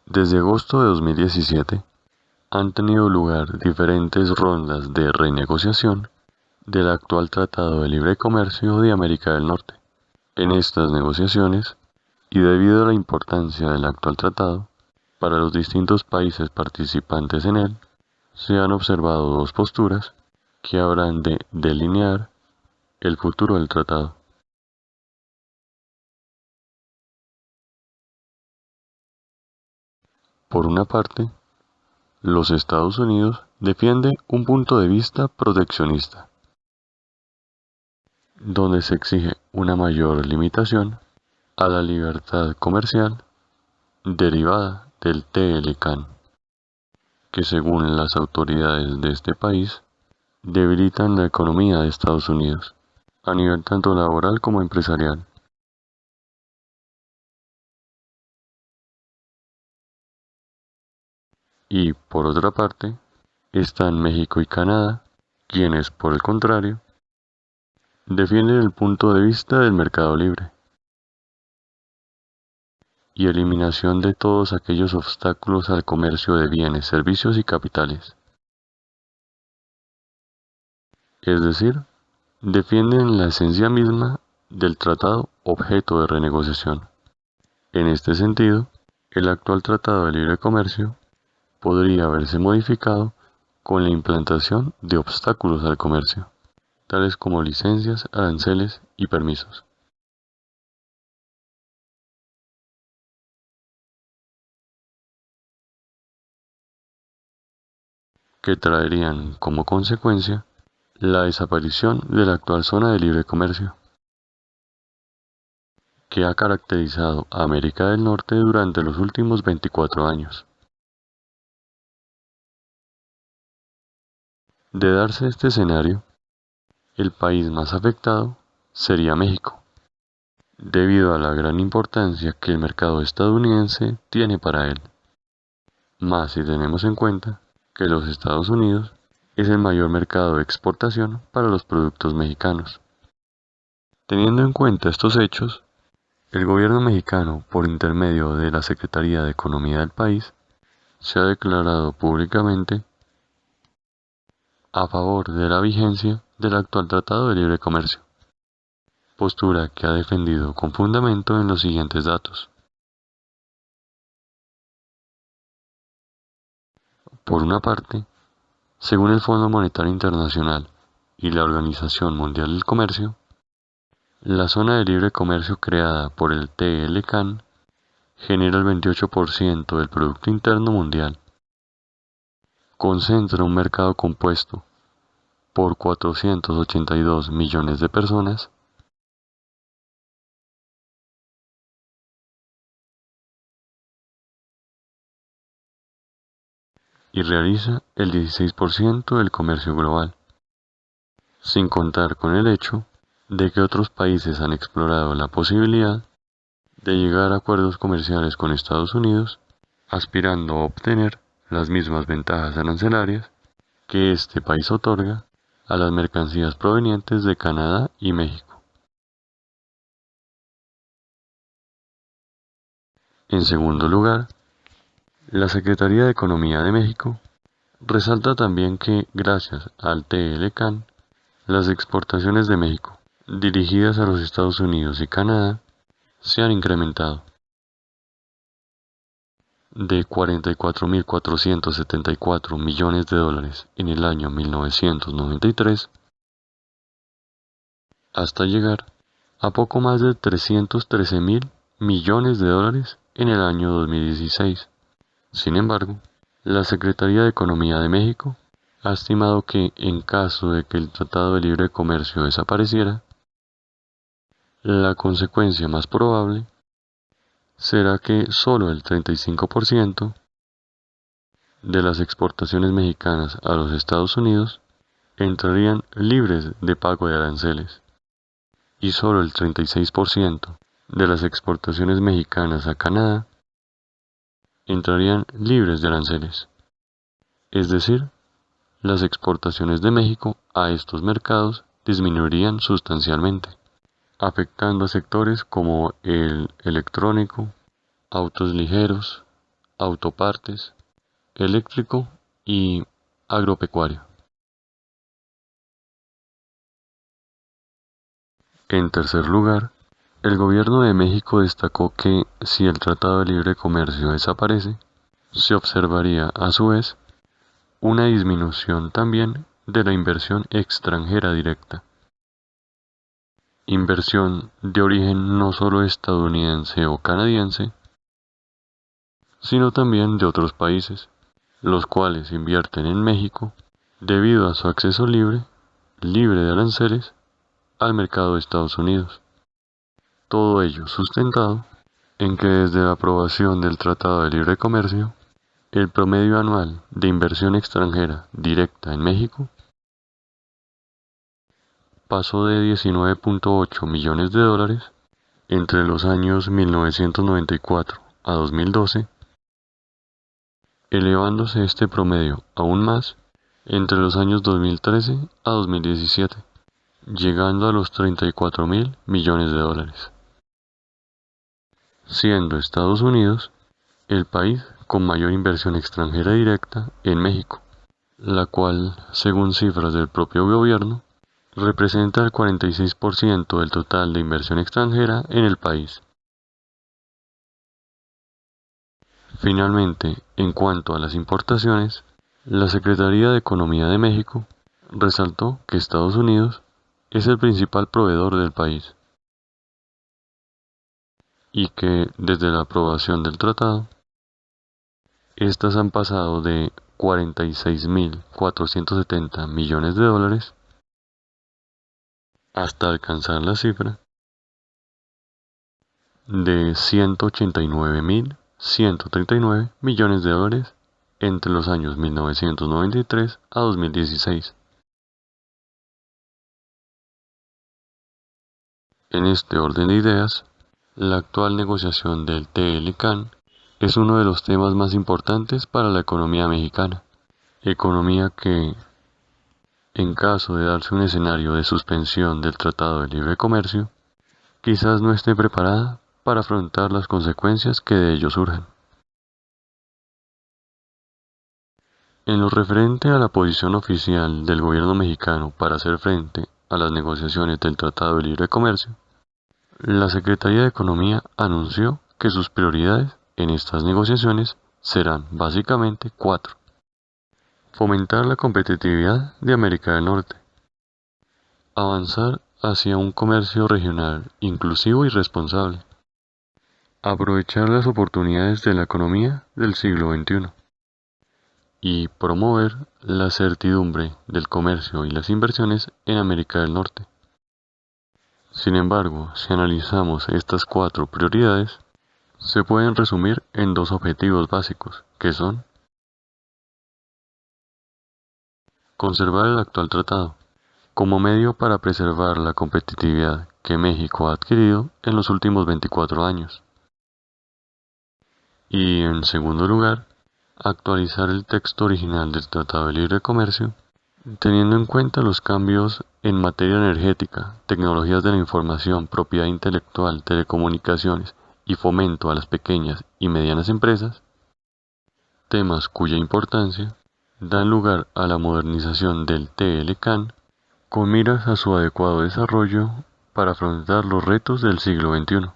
Desde agosto de 2017 han tenido lugar diferentes rondas de renegociación del actual Tratado de Libre Comercio de América del Norte. En estas negociaciones, y debido a la importancia del actual tratado para los distintos países participantes en él, se han observado dos posturas que habrán de delinear el futuro del tratado. Por una parte, los Estados Unidos defiende un punto de vista proteccionista, donde se exige una mayor limitación a la libertad comercial derivada del TLCAN, que según las autoridades de este país debilitan la economía de Estados Unidos, a nivel tanto laboral como empresarial. Y por otra parte, están México y Canadá, quienes, por el contrario, defienden el punto de vista del mercado libre y eliminación de todos aquellos obstáculos al comercio de bienes, servicios y capitales. Es decir, defienden la esencia misma del tratado objeto de renegociación. En este sentido, el actual Tratado de Libre Comercio podría verse modificado con la implantación de obstáculos al comercio, tales como licencias, aranceles y permisos, que traerían como consecuencia la desaparición de la actual zona de libre comercio, que ha caracterizado a América del Norte durante los últimos 24 años. De darse este escenario, el país más afectado sería México, debido a la gran importancia que el mercado estadounidense tiene para él, más si tenemos en cuenta que los Estados Unidos es el mayor mercado de exportación para los productos mexicanos. Teniendo en cuenta estos hechos, el gobierno mexicano, por intermedio de la Secretaría de Economía del país, se ha declarado públicamente a favor de la vigencia del actual Tratado de Libre Comercio, postura que ha defendido con fundamento en los siguientes datos. Por una parte, según el Fondo Monetario Internacional y la Organización Mundial del Comercio, la zona de libre comercio creada por el TLCAN genera el 28% del Producto Interno Mundial, concentra un mercado compuesto por 482 millones de personas y realiza el 16% del comercio global, sin contar con el hecho de que otros países han explorado la posibilidad de llegar a acuerdos comerciales con Estados Unidos, aspirando a obtener las mismas ventajas arancelarias que este país otorga a las mercancías provenientes de Canadá y México. En segundo lugar, la Secretaría de Economía de México resalta también que, gracias al TLCAN, las exportaciones de México dirigidas a los Estados Unidos y Canadá se han incrementado de 44.474 millones de dólares en el año 1993 hasta llegar a poco más de 313.000 millones de dólares en el año 2016. Sin embargo, la Secretaría de Economía de México ha estimado que, en caso de que el Tratado de Libre Comercio desapareciera, la consecuencia más probable será que solo el 35% de las exportaciones mexicanas a los Estados Unidos entrarían libres de pago de aranceles y solo el 36% de las exportaciones mexicanas a Canadá entrarían libres de aranceles. Es decir, las exportaciones de México a estos mercados disminuirían sustancialmente, afectando a sectores como el electrónico, autos ligeros, autopartes, eléctrico y agropecuario. En tercer lugar, el gobierno de México destacó que si el Tratado de Libre Comercio desaparece, se observaría a su vez una disminución también de la inversión extranjera directa, inversión de origen no solo estadounidense o canadiense, sino también de otros países, los cuales invierten en México debido a su acceso libre de aranceles, al mercado de Estados Unidos. Todo ello sustentado en que desde la aprobación del Tratado de Libre Comercio, el promedio anual de inversión extranjera directa en México pasó de 19.8 millones de dólares entre los años 1994 a 2012, elevándose este promedio aún más entre los años 2013 a 2017, llegando a los 34 mil millones de dólares, siendo Estados Unidos el país con mayor inversión extranjera directa en México, la cual, según cifras del propio gobierno, representa el 46% del total de inversión extranjera en el país. Finalmente, en cuanto a las importaciones, la Secretaría de Economía de México resaltó que Estados Unidos es el principal proveedor del país y que desde la aprobación del tratado, estas han pasado de 46.470 millones de dólares hasta alcanzar la cifra de 189.139 millones de dólares entre los años 1993 a 2016. En este orden de ideas, la actual negociación del TLCAN es uno de los temas más importantes para la economía mexicana, economía que, en caso de darse un escenario de suspensión del Tratado de Libre Comercio, quizás no esté preparada para afrontar las consecuencias que de ello surjan. En lo referente a la posición oficial del gobierno mexicano para hacer frente a las negociaciones del Tratado de Libre Comercio, la Secretaría de Economía anunció que sus prioridades en estas negociaciones serán básicamente 4. Fomentar la competitividad de América del Norte. Avanzar hacia un comercio regional inclusivo y responsable. Aprovechar las oportunidades de la economía del siglo XXI. Y promover la certidumbre del comercio y las inversiones en América del Norte. Sin embargo, si analizamos estas 4 prioridades, se pueden resumir en 2 objetivos básicos, que son conservar el actual tratado, como medio para preservar la competitividad que México ha adquirido en los últimos 24 años. Y, en segundo lugar, actualizar el texto original del Tratado de Libre Comercio, teniendo en cuenta los cambios en materia energética, tecnologías de la información, propiedad intelectual, telecomunicaciones y fomento a las pequeñas y medianas empresas, temas cuya importancia dan lugar a la modernización del TLCAN con miras a su adecuado desarrollo para afrontar los retos del siglo XXI.